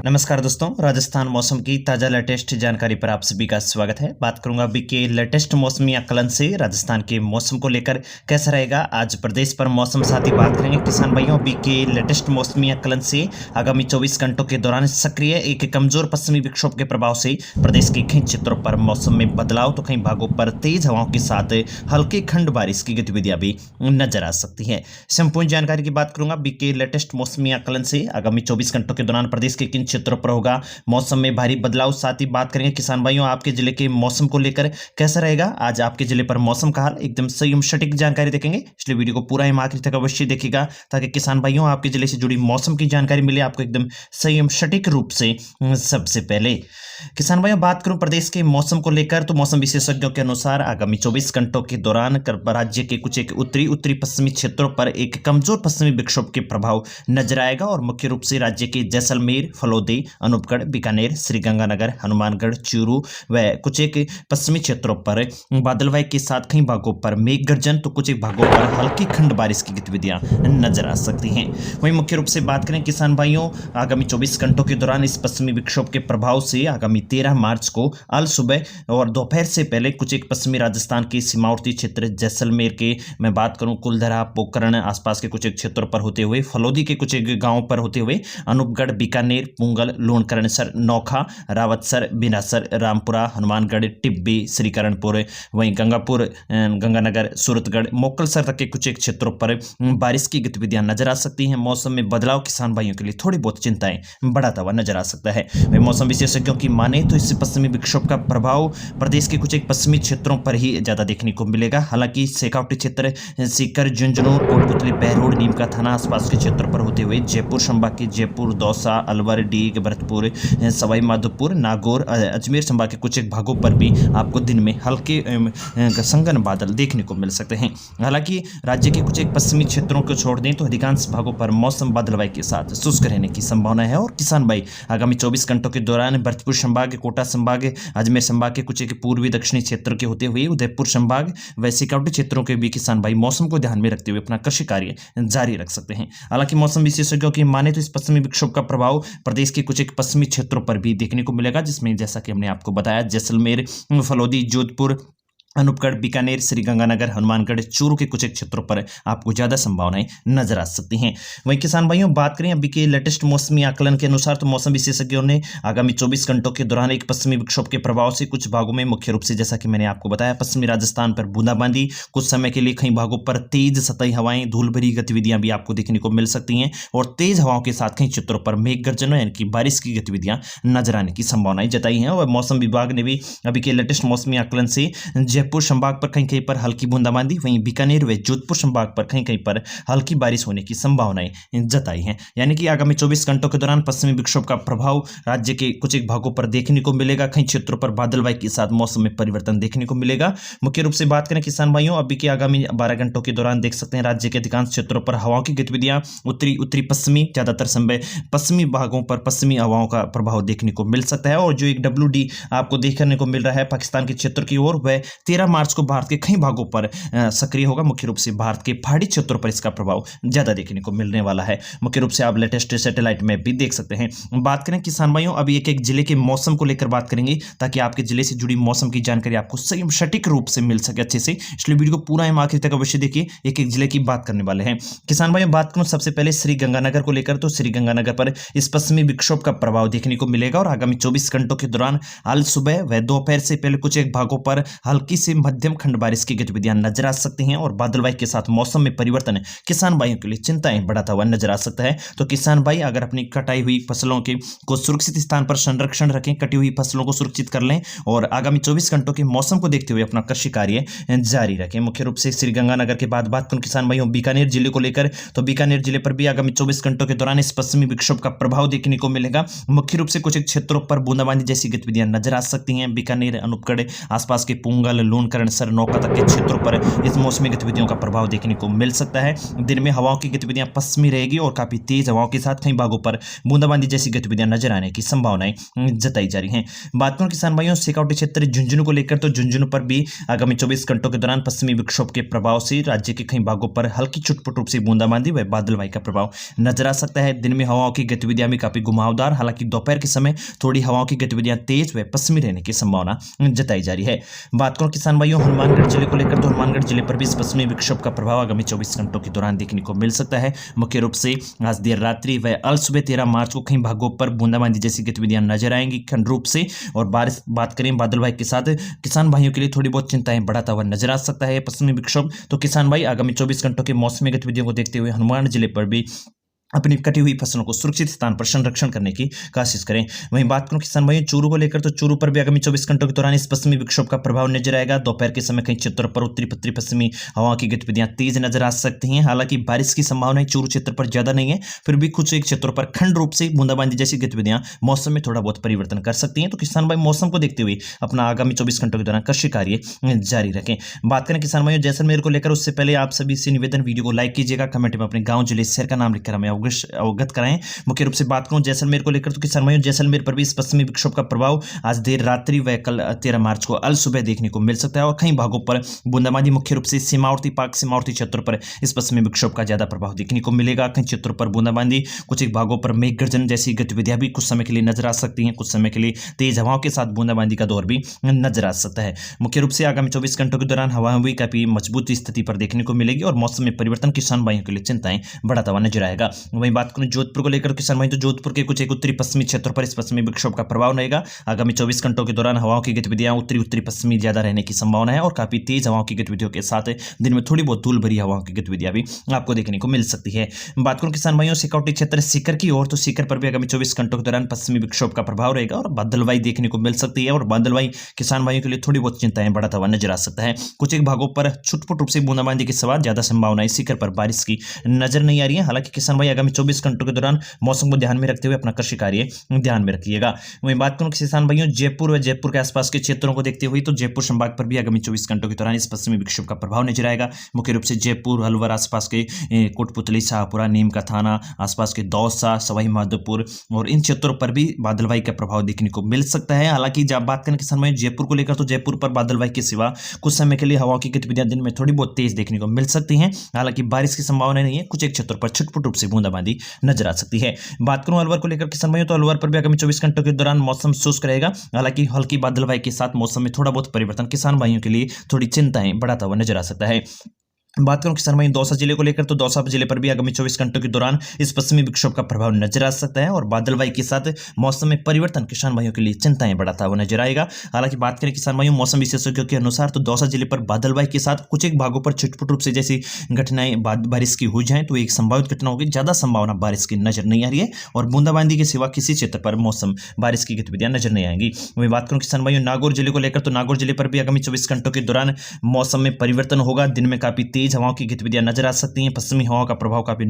नमस्कार दोस्तों, राजस्थान मौसम की ताज़ा लेटेस्ट जानकारी पर आप सभी का स्वागत है। बात करूंगा अभी के लेटेस्ट मौसमी आकलन से राजस्थान के मौसम को लेकर कैसा रहेगा आज प्रदेश पर मौसम। साथ ही बात करेंगे किसान भाइयों अभी के लेटेस्ट मौसमी आकलन से आगामी 24 घंटों के दौरान सक्रिय एक कमजोर पश्चिमी विक्षोभ के प्रभाव से प्रदेश के कई क्षेत्रों पर मौसम में बदलाव तो कई भागों पर तेज हवाओं के साथ हल्की खंड बारिश की गतिविधियां भी नजर आ सकती है। संपूर्ण जानकारी की बात करूंगा अभी के लेटेस्ट मौसमी आकलन से आगामी 24 घंटों के दौरान प्रदेश के किन क्षेत्रों पर होगा मौसम में भारी बदलाव। साथ ही बात करेंगे किसान भाइयों आपके जिले के मौसम को लेकर कैसा रहेगा आज आपके जिले पर मौसम का हाल, एकदम सही एवं सटीक जानकारी देखेंगे। इसलिए वीडियो को पूरा एवं आखिर तक अवश्य देखिएगा ताकि किसान भाइयों आपके जिले से जुड़ी मौसम की जानकारी मिले आपको एकदम सही एवं सटीक रूप से। सबसे पहले किसान भाइयों बात करूं प्रदेश के मौसम को लेकर तो मौसम विशेषज्ञों के अनुसार आगामी 24 घंटों के दौरान राज्य के कुछ एक उत्तरी पश्चिमी क्षेत्रों पर एक कमजोर पश्चिमी विक्षोभ के प्रभाव नजर आएगा और मुख्य रूप से राज्य के जैसलमेर, फलोदी, अनूपगढ़, बीकानेर, श्रीगंगानगर, हनुमानगढ़, चूरू व कुछ एक पश्चिमी क्षेत्रों पर बादलवाई के साथ कई भागों पर मेघ गर्जन तो कुछ एक भागों पर हल्की खंड बारिश की गतिविधियां नजर आ सकती हैं। वहीं मुख्य रूप से बात करें किसान भाइयों आगामी 24 घंटों के दौरान इस पश्चिमी विक्षोभ के प्रभाव से आगामी 13 मार्च को अल सुबह और दोपहर से पहले कुछ एक पश्चिमी राजस्थान के सीमावर्ती क्षेत्र जैसलमेर के मैं बात करूं कुलधरा, पोखरण आसपास के कुछ एक क्षेत्रों पर होते हुए, फलोदी के कुछ एक गांवों पर होते हुए, अनूपगढ़, बीकानेर, पुंगल, लूणकरणसर, नौखा, रावतसर, बिनासर, रामपुरा, हनुमानगढ़, टिब्बी, श्रीकरणपुर, वहीं गंगापुर, गंगानगर, सूरतगढ़, मोकलसर तक के कुछ एक क्षेत्रों पर बारिश की गतिविधियां नजर आ सकती हैं। मौसम में बदलाव किसान भाइयों के लिए थोड़ी बहुत चिंताएं बढ़ाता हुआ नजर आ सकता है। वहीं मौसम विशेषज्ञों की माने तो इस पश्चिमी विक्षोभ का प्रभाव प्रदेश के कुछ एक पश्चिमी क्षेत्रों पर ही ज्यादा देखने को मिलेगा। हालांकि शेखावटी क्षेत्र सीकर, झुंझुनू, कोटपुतली, बहरोड, नीमका थाना आसपास के क्षेत्रों पर होते हुए जयपुर संभाग के जयपुर, दौसा, अलवर, डीग, भरतपुर, सवाई माधोपुर, नागौर, अजमेर संभाग के कुछ एक भागों पर भी आपको दिन में हल्के संघन बादल देखने को मिल सकते हैं। हालांकि राज्य के कुछ एक पश्चिमी क्षेत्रों को छोड़ दें तो अधिकांश भागों पर मौसम बादलवाई के साथ शुष्क रहने की संभावना है और किसान भाई आगामी 24 घंटों के दौरान भरतपुर संभाग, कोटा संभाग, अजमेर संभाग के कुछ एक पूर्वी दक्षिणी क्षेत्र के होते हुए उदयपुर संभाग व शेखावटी क्षेत्रों के भी किसान भाई मौसम को ध्यान में रखते हुए अपना कृषि कार्य जारी रख सकते हैं। हालांकि मौसम विशेषज्ञों की माने तो इस पश्चिमी विक्षोभ का प्रभाव प्रदेश के कुछ एक पश्चिमी क्षेत्रों पर भी देखने को मिलेगा, जिसमें जैसा कि हमने आपको बताया जैसलमेर, फलोदी, जोधपुर, अनूपगढ़, बीकानेर, श्रीगंगानगर, हनुमानगढ़, चूरू के कुछ एक क्षेत्रों पर आपको ज्यादा संभावनाएं नजर आ सकती हैं। वहीं किसान भाइयों बात करें अभी के लेटेस्ट मौसमी आकलन के अनुसार तो मौसम विशेषज्ञों ने आगामी 24 घंटों के दौरान एक पश्चिमी विक्षोभ के प्रभाव से कुछ भागों में मुख्य रूप से जैसा कि मैंने आपको बताया पश्चिमी राजस्थान पर बूंदाबांदी, कुछ समय के लिए कई भागों पर तेज सतही हवाएं, धूल भरी गतिविधियां भी आपको देखने को मिल सकती हैं और तेज हवाओं के साथ कई क्षेत्रों पर मेघ गर्जन यानी कि बारिश की गतिविधियां नजर आने की संभावनाएं जताई हैं। और मौसम विभाग ने भी अभी के लेटेस्ट मौसमी आकलन से जयपुर संभाग पर कहीं पर हल्की बूंदाबांदी, वहीं बीकानेर व जोधपुर संभाग पर कहीं पर हल्की बारिश होने की संभावनाएं जताई हैं। यानी कि आगामी 24 घंटों के दौरान पश्चिमी विक्षोभ का प्रभाव राज्य के कुछ एक भागों पर देखने को मिलेगा। कई क्षेत्रों पर बादलवाई के साथ मौसम में परिवर्तन देखने को मिलेगा। मुख्य रूप से बात करें किसान भाइयों अभी के आगामी 12 घंटों के दौरान देख सकते हैं राज्य के अधिकांश क्षेत्रों पर हवाओं की गतिविधियां उत्तरी पश्चिमी, ज्यादातर समय पश्चिमी भागों पर पश्चिमी हवाओं का प्रभाव देखने को मिल सकता है। और जो एक WD आपको देखने को मिल रहा है पाकिस्तान के क्षेत्र की ओर, वह 13 मार्च को भारत के कई भागों पर सक्रिय होगा। मुख्य रूप से भारत के पहाड़ी क्षेत्रों पर इसका प्रभाव ज्यादा देखने को मिलने वाला है। मुख्य रूप से आप लेटेस्ट सैटेलाइट में भी देख सकते हैं। बात करें किसान भाइयों अभी एक जिले के मौसम को लेकर बात करेंगे ताकि आपके जिले से जुड़ी मौसम की जानकारी आपको सही सटीक रूप से मिल सके अच्छे से। इसलिए वीडियो को पूरा आखिर तक अवश्य देखिए, एक जिले की बात करने वाले हैं। किसान भाइयों बात करूं सबसे पहले श्रीगंगानगर को लेकर तो श्रीगंगानगर पर इस पश्चिमी विक्षोभ का प्रभाव देखने को मिलेगा और आगामी 24 घंटों के दौरान आज सुबह व दोपहर से पहले कुछ एक भागों पर हल्की से मध्यम खंड बारिश की गतिविधियां नजर आ सकती हैं और बादलवाई के साथ मौसम में परिवर्तन किसान भाइयों के लिए चिंताएं बढ़ाता हुआ नजर आ सकता है। तो किसान भाई अगर अपनी कटाई हुई फसलों के को सुरक्षित स्थान पर संरक्षण रखें, कटी हुई फसलों को सुरक्षित कर लें और आगामी 24 घंटों के मौसम को देखते हुए अपना कृषि कार्य जारी रखें। मुख्य रूप से श्रीगंगानगर के बाद बात करूं किसान भाइयों बीकानेर जिले को लेकर तो बीकानेर जिले पर भी आगामी 24 घंटों के दौरान इस पश्चिमी विक्षोभ का प्रभाव देखने को मिलेगा। मुख्य रूप से कुछ क्षेत्रों पर बूंदाबांदी जैसी गतिविधियां नजर आ सकती हैं। बीकानेर, अनूपगढ़ आसपास के पुंगल, लून, करणसर, नौका तक के क्षेत्रों पर इस मौसमी गतिविधियों का प्रभाव देखने को मिल सकता है। दिन में हवाओं की गतिविधियां पश्चिमी रहेगी और काफी तेज हवाओं के साथ कई भागों पर बूंदाबांदी जैसी गतिविधियां नजर आने की संभावनाएं जताई जा रही हैं। बात करूं किसान भाइयों सिक्योरिटी क्षेत्र झुंझुनू को लेकर, तो झुंझुनू पर भी आगामी 24 घंटों के दौरान पश्चिमी विक्षोभ के प्रभाव से राज्य के कई भागों पर हल्की छुटपुट रूप से बूंदाबांदी व बादलवाई का प्रभाव नजर आ सकता है। दिन में हवाओं की गतिविधियां भी काफी घुमावदार, हालांकि दोपहर के समय थोड़ी हवाओं की गतिविधियां तेज व पश्चिमी रहने की संभावना जताई जा रही है। बात करो किसान भाइयों हनुमानगढ़ जिले को लेकर, तो हनुमानगढ़ जिले पर भी इस पश्चिमी विक्षोभ का प्रभाव आगामी 24 घंटों के दौरान देखने को मिल सकता है। मुख्य रूप से आज देर रात्रि व अल सुबह 13 मार्च को कई भागों पर बूंदाबांदी जैसी गतिविधियां नजर आएंगी खंड रूप से। और बात करें बादलवाई के साथ, किसान भाइयों के लिए थोड़ी बहुत चिंताएं बढ़ाता हुआ नजर आ सकता है पश्चिमी विक्षोभ। तो किसान भाई आगामी 24 घंटों की मौसमी गतिविधियों को देखते हुए हनुमान जिले पर भी अपनी कटी हुई फसलों को सुरक्षित स्थान पर संरक्षण करने की कोशिश करें। वहीं बात करूं किसान भाइयों चूरू को लेकर, तो चूरू पर भी आगामी 24 घंटों के दौरान इस पश्चिमी विक्षोभ का प्रभाव नजर आएगा। दोपहर के समय कई क्षेत्रों पर उत्तरी पश्चिमी हवाओं की गतिविधियां तेज नजर आ सकती हैं। हालांकि बारिश की संभावना चूरू क्षेत्र पर ज्यादा नहीं है, फिर भी कुछ एक क्षेत्रों पर खंड रूप से बूंदाबांदी जैसी गतिविधियां मौसम में थोड़ा बहुत परिवर्तन कर सकती हैं। तो किसान भाई मौसम को देखते हुए अपना आगामी 24 घंटों के दौरान कृषि कार्य जारी रखें। बात करें किसान भाइयों जैसलमेर को लेकर, उससे पहले आप सभी से निवेदन, वीडियो को लाइक कीजिएगा, कमेंट में अपने गाँव जिले शहर का नाम लिखकर हमें अवगत। मुख्य रूप से बात करूं जैसलमेर को लेकर, तो किसान भाइयों जैसलमेर पर भी इस पश्चिमी विक्षोभ का प्रभाव आज देर रात्रि व कल 13 मार्च को अल सुबह देखने को मिल सकता है। और कई भागों पर बूंदाबांदी, मुख्य रूप से सीमावर्ती पाक सीमावर्ती क्षेत्रों पर इस पश्चिमी विक्षोभ का ज्यादा प्रभाव देखने को मिलेगा। कई क्षेत्रों पर बूंदाबांदी, कुछ एक भागों पर मेघ गर्जन जैसी गतिविधियां भी कुछ समय के लिए नजर आ सकती हैं। कुछ समय के लिए तेज हवाओं के साथ बूंदाबांदी का दौर भी नजर आ सकता है। मुख्य रूप से आगामी 24 घंटों के दौरान हवाएं भी काफी मजबूत स्थिति पर देखने को मिलेगी और मौसम में परिवर्तन किसान भाइयों के लिए चिंताएं बढ़ाता हुआ नजर आएगा। वहीं बात करूं जोधपुर को लेकर किसान भाई, तो जोधपुर के कुछ एक उत्तरी पश्चिमी क्षेत्रों पर इस पश्चिमी विक्षोभ का प्रभाव रहेगा। आगामी 24 घंटों के दौरान हवाओं की गतिविधियां उत्तरी पश्चिमी ज्यादा रहने की संभावना है और काफी तेज हवाओं की गतिविधियों के साथ दिन में थोड़ी बहुत धूल भरी हवाओं की गतिविधियां भी आपको देखने को मिल सकती है। बात करूं किसान भाइयों सिक्योरिटी क्षेत्र सीकर की ओर, तो सीकर पर भी आगामी 24 घंटों के दौरान पश्चिमी विक्षोभ का प्रभाव रहेगा और बादलवाई देखने को मिल सकती है। और बादलवाई किसान भाइयों के लिए थोड़ी बहुत चिंताएं बढ़ाता हुआ नजर आ सकता है। कुछ एक भागों पर छुटपुट रूप से बूंदाबांदी के सवाल ज्यादा संभावनाएं सीकर पर बारिश की नजर नहीं आ रही है। हालांकि किसान भाई आगामी 24 घंटों के दौरान मौसम को ध्यान में रखते हुए अपना कृषि कार्य ध्यान में रखिएगा। वहीं बात करूं किसान भाइयों जयपुर व जयपुर के आसपास के क्षेत्रों को देखते हुए, तो जयपुर संभाग पर भी आगामी 24 घंटों के दौरान इस पश्चिमी विक्षोभ का प्रभाव नजर आएगा। मुख्य रूप से जयपुर, अलवर, आसपास के कोटपुतली, शाहपुरा, नीम का थाना, आसपास के दौसा, सवाई माधोपुर और इन क्षेत्रों पर भी बादलवाई का प्रभाव देखने को मिल सकता है। हालांकि जब बात करें किसान भाइयों जयपुर को लेकर, तो जयपुर पर बादलवाई के सिवा कुछ समय के लिए हवाओं की गतिविधियां दिन में थोड़ी बहुत तेज देखने को मिल सकती हैं। हालांकि बारिश की संभावना नहीं है, कुछ एक क्षेत्रों पर छुटपुट रूप से बूंदाबांदी नजर आ सकती है। बात करूं अलवर को लेकर किसान भाइयों, तो अलवर पर भी आगामी 24 घंटों के दौरान मौसम शुष्क रहेगा। हालांकि हल्की बादलवाई के साथ मौसम में थोड़ा बहुत परिवर्तन किसान भाइयों के लिए थोड़ी चिंताएं बढ़ाता हुआ नजर आ सकता है। बात करूं किसान भाई दौसा जिले को लेकर, तो दौसा जिले पर भी आगामी 24 घंटों के दौरान इस पश्चिमी विक्षोभ का प्रभाव नजर आ सकता है और बादलवाई के साथ मौसम में परिवर्तन किसान भाइयों के लिए चिंताएं बढ़ाता हुआ नजर आएगा। हालांकि बात करें किसान भाइयों मौसम विशेषज्ञों के अनुसार, तो दौसा जिले पर बादलवाई के साथ कुछ एक भागों पर छुटपुट रूप से जैसी घटनाएं बारिश की हो जाए तो एक संभावित घटना होगी। ज्यादा संभावना बारिश की नजर नहीं आ रही है और बूंदाबांदी के सिवा किसी क्षेत्र पर मौसम बारिश की गतिविधियां नजर नहीं आएंगी। वहीं बात करूं किसान भाइयों नागौर जिले को लेकर, तो नागौर जिले पर भी आगामी 24 घंटों के दौरान मौसम में परिवर्तन होगा। दिन में काफी तेज हवाओं की गतिविधियां नजर आ सकती हैं। पश्चिमी हवाओं का प्रभाव काफी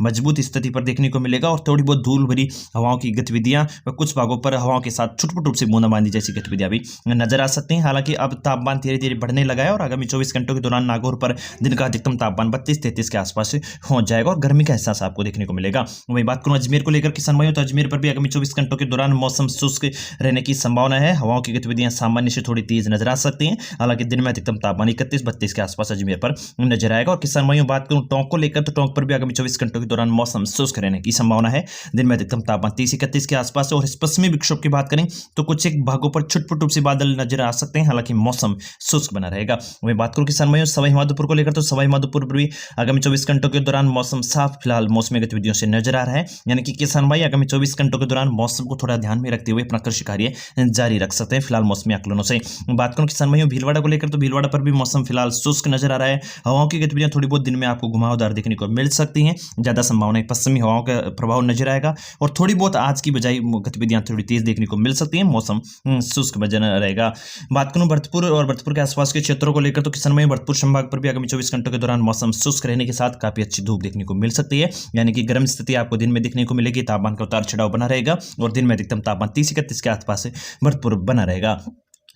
मजबूत स्थिति पर देखने को मिलेगा और थोड़ी बहुत धूल भरी हवाओं की गतिविधियां व कुछ भागों पर हवाओं के साथ छुटपुट रूप से बूंदाबांदी जैसी गतिविधियां भी नजर आ सकती हैं। हालांकि अब तापमान धीरे धीरे बढ़ने लगा है और आगामी 24 घंटों के दौरान नागौर पर दिन का अधिकतम तापमान 32-33 के आसपास पहुंच जाएगा और गर्मी का एहसास आपको देखने को मिलेगा। वहीं बात करूं अजमेर को लेकर किसान भाइयों, तो अजमेर पर भी आगामी 24 घंटों के दौरान मौसम शुष्क रहने की संभावना है। हवाओं की गतिविधियां सामान्य से थोड़ी तेज नजर आ सकती हैं। हालांकि दिन में अधिकतम तापमान 31-32 के आसपास अजमेर पर नजर आएगा। और किसान भाइयों बात करूं टोंक को लेकर, तो टोंक पर भी आगामी 24 घंटों के दौरान मौसम शुष्क रहने की संभावना है। दिन में अधिकतम तापमान 30-31 के आसपास है। और इस पश्चिमी विक्षोभ की बात करें तो कुछ एक भागों पर छुटपुट रूप से बादल नजर आ सकते हैं। हालांकि मौसम शुष्क बना रहेगा। वहीं बात करूं किसान भाइयों सवाई माधोपुर को लेकर, तो सवाई माधोपुर पर भी आगामी 24 घंटों के दौरान मौसम साफ फिलहाल मौसमी गतिविधियों से नजर आ रहा है। यानी कि किसान भाई आगामी 24 घंटों के दौरान मौसम को थोड़ा ध्यान में रखते हुए अपना कृषि कार्य जारी रख सकते हैं फिलहाल मौसमी आकलनों से। बात करूं किसान भाइयों भीलवाड़ा को लेकर, तो भीलवाड़ा पर भी मौसम फिलहाल शुष्क नजर आ रहा है। हवाओं की गतिविधियां थोड़ी बहुत दिन में आपको घुमावदार देखने को मिल सकती हैं। ज्यादा संभावना पश्चिमी हवाओं का प्रभाव नजर आएगा और थोड़ी बहुत आज की बजाय गतिविधियां थोड़ी तेज देखने को मिल सकती हैं। मौसम शुष्क बना रहेगा। बात करूं भरतपुर और भरतपुर के आसपास के क्षेत्रों को लेकर, तो किसान भाई भरतपुर संभाग पर भी आगामी 24 घंटों के दौरान मौसम शुष्क रहने के साथ काफी अच्छी धूप देखने को मिल सकती है। यानी कि गर्म स्थिति आपको दिन में देखने को मिलेगी। तापमान का उतार चढ़ाव बना रहेगा और दिन में अधिकतम तापमान 30-31 के आसपास भरतपुर बना रहेगा।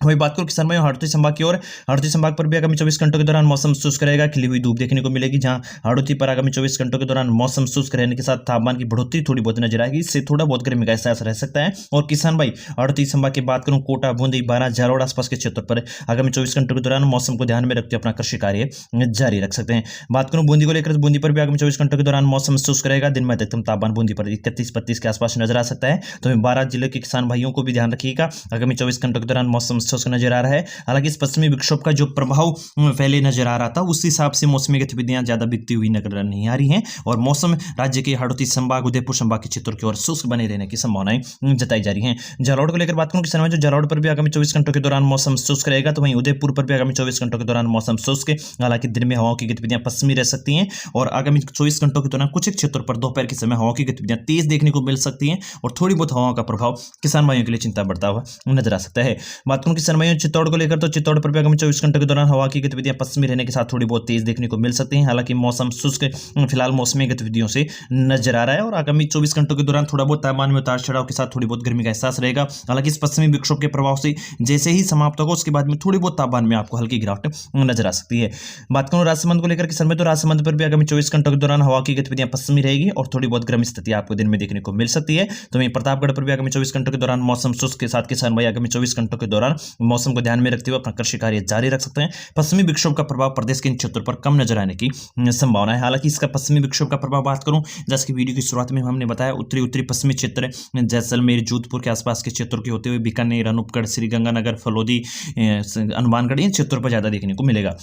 वही बात करूं किसान भाई हाड़ौती संभाग की ओर, हाड़ौती संभाग पर भी आगामी 24 घंटों के दौरान मौसम शुष्क रहेगा, खिली हुई धूप देखने को मिलेगी, जहां हाड़ौती पर आगामी 24 घंटों के दौरान मौसम शुष्क रहने के साथ तापमान की बढ़ोतरी थोड़ी बहुत नजर आएगी, इससे थोड़ा बहुत गर्मी का एहसास रह सकता है। और किसान भाई हाड़ौती संभाग की बात करूं, कोटा, बूंदी, बारा, जालोर आसपास के क्षेत्र पर आगामी 24 घंटों के दौरान मौसम को ध्यान में रखते हुए अपना कृषि कार्य जारी रख सकते हैं। बात करूं बूंदी को लेकर, बूंदी पर भी आगामी 24 घंटों के दौरान मौसम शुष्क रहेगा, दिन में अधिकतम तापमान बूंदी पर 31-32 के आसपास नजर आ सकता है। तो 12 जिले के किसान भाइयों को भी ध्यान रखिएगा, आगामी 24 घंटों के दौरान मौसम शुष्क नजर आ रहा है। हालांकि इस पश्चिमी विक्षोभ का जो प्रभाव पहले नजर आ रहा था, उस हिसाब से मौसमी गतिविधियां ज्यादा बिकती हुई नजर नहीं आ रही हैं, और मौसम राज्य के हाड़ौती संभाग, उदयपुर संभाग के क्षेत्रों की ओर शुष्क बने रहने की संभावनाएं जताई जा रही हैं। जालौर को लेकर बात करूं किसान भाई, जो जालौर पर भी आगामी 24 घंटों के दौरान मौसम शुष्क रहेगा, तो वहीं उदयपुर पर भी आगामी 24 घंटों के दौरान मौसम शुष्क, हालांकि दिन में हवाओं की गतिविधियां पश्चिमी रह सकती हैं, और आगामी 24 घंटों के दौरान कुछ क्षेत्रों पर दोपहर के समय हवाओं की गतिविधियां तेज देखने को मिल सकती हैं, और थोड़ी बहुत हवाओं का प्रभाव किसान भाइयों के लिए चिंता बढ़ता हुआ नजर आ सकता है। बात करूं किसान भाइयों चित्तौड़ को लेकर, तो चित्तौड़ पर भी आगामी 24 घंटों के दौरान हवा की गतिविधियां पश्चिमी रहने के साथ थोड़ी बहुत तेज देखने को मिल सकती हैं। हालांकि मौसम शुष्क फिलहाल मौसमी गतिविधियों से नजर आ रहा है, और आगामी 24 घंटों के दौरान थोड़ा बहुत तापमान में उतार चढ़ाव के साथ थोड़ी बहुत गर्मी का एहसास रहेगा। हालांकि इस पश्चिमी विक्षोभ के प्रभाव से जैसे ही समाप्त होगा, उसके बाद में थोड़ी बहुत तापमान में आपको हल्की गिरावट नजर आ सकती है। बात करूं राजसमंद को लेकर किसान में, तो राजसमंद पर भी आगामी 24 घंटों के दौरान हवा की गतिविधियां पश्चिमी रहेगी, और थोड़ी बहुत गर्म स्थिति आपको दिन में देखने को मिल सकती है। तो वहीं प्रतापगढ़ पर भी आगामी 24 घंटों के दौरान मौसम शुष्क के साथ किसान भाई आगामी 24 घंटों के दौरान मौसम को ध्यान में रखते हुए अपना कृषि कार्य जारी रख सकते हैं। पश्चिमी विक्षोभ का प्रभाव प्रदेश के इन क्षेत्रों पर कम नजर आने की संभावना है। हालांकि इसका पश्चिमी विक्षोभ का प्रभाव बात करूं, जैसे कि वीडियो की शुरुआत में हमने बताया, उत्तरी पश्चिमी क्षेत्र जैसलमेर, जोधपुर के आसपास के क्षेत्रों के होते हुए बीकानेर, अनूपगढ़, श्रीगंगानगर, फलोदी, हनुमानगढ़, इन क्षेत्रों पर ज्यादा देखने को मिलेगा।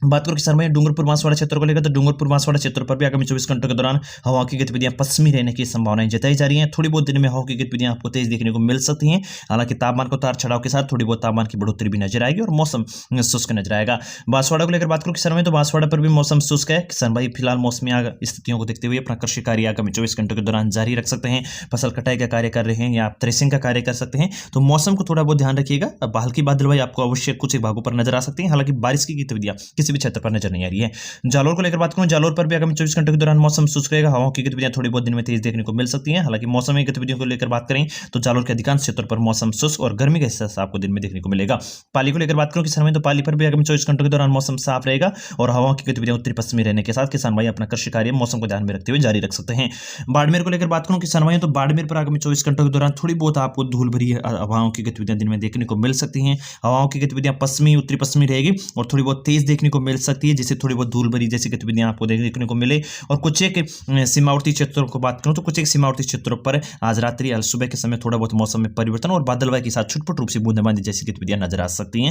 बात करो किसान भाई डूंगरपुर बांसवाड़ा क्षेत्र को लेकर, तो डूंगरपुर बांसवाड़ा क्षेत्र पर भी आगामी 24 घंटों के दौरान हवा की गतिविधियां पश्चिमी रहने की संभावनाएं जताई जा रही हैं। थोड़ी बहुत दिन में हवा की गतिविधियां आपको तेज देखने को मिल सकती हैं। हालांकि तापमान को उतार चढ़ाव के साथ थोड़ी बहुत तापमान की बढ़ोतरी भी नजर आएगी, और मौसम शुष्क नजर आएगा। बांसवाड़ा को लेकर बात करो किसान भाई, तो बांसवाड़ा पर भी मौसम शुष्क है। किसान भाई फिलहाल मौसमी स्थितियों को देखते हुए अपना कृषि कार्य आगामी 24 घंटों के दौरान जारी रख सकते हैं। फसल कटाई का कार्य कर रहे हैं या आप थ्रेसिंग का कार्य कर सकते हैं, तो मौसम को थोड़ा बहुत ध्यान रखिएगा। अब हल्की बादलवाई आपको अवश्य कुछ एक भागों पर नजर आ सकती है, हालांकि बारिश की गतिविधियां किसी भी क्षेत्र पर नजर नहीं है। जालोर को लेकर बात करूं, जालोर पर भी आगामी 24 घंटों के दौरान मौसम शुष्क रहेगा, हवाओं की गतिविधियां थोड़ी बहुत दिन में तेज देखने को मिल सकती हैं। हालांकि मौसमी गतिविधियों को लेकर बात करें, तो जालोर के अधिकांश क्षेत्रों पर मौसम शुष्क और गर्मी का एहसास आपको दिन में देखने को मिलेगा। पाली को लेकर बात करूं किसान भाई, तो पाली पर भी आगामी 24 घंटों के दौरान मौसम साफ रहेगा, और हवाओं की गतिविधियां उत्तरी पश्चिमी रहने के साथ किसान भाई अपना कृषि कार्य मौसम को ध्यान में रखते हुए जारी रख सकते हैं। बाड़मेर को लेकर बात करूं किसान भाई, तो बाड़मेर पर आगामी 24 घंटों के दौरान थोड़ी बहुत आपको धूल भरी हवाओं की गतिविधियां दिन में देखने को मिल सकती हैं। हवाओं की गतिविधियां पश्चिमी उत्तरी पश्चिमी रहेगी, और थोड़ी बहुत तेज देखने को मिल सकती है, जिससे थोड़ी बहुत धूल भरी जैसी गतिविधियां आपको देखने को मिले। और कुछ एक सीमावर्ती क्षेत्रों को बात करूं, तो कुछ एक सीमावर्ती क्षेत्रों पर आज रात्रि सुबह के समय थोड़ा बहुत मौसम में परिवर्तन और बादलवाई के साथ छुटपुट रूप से बूंदाबांदी जैसी गतिविधियां नजर आ सकती हैं।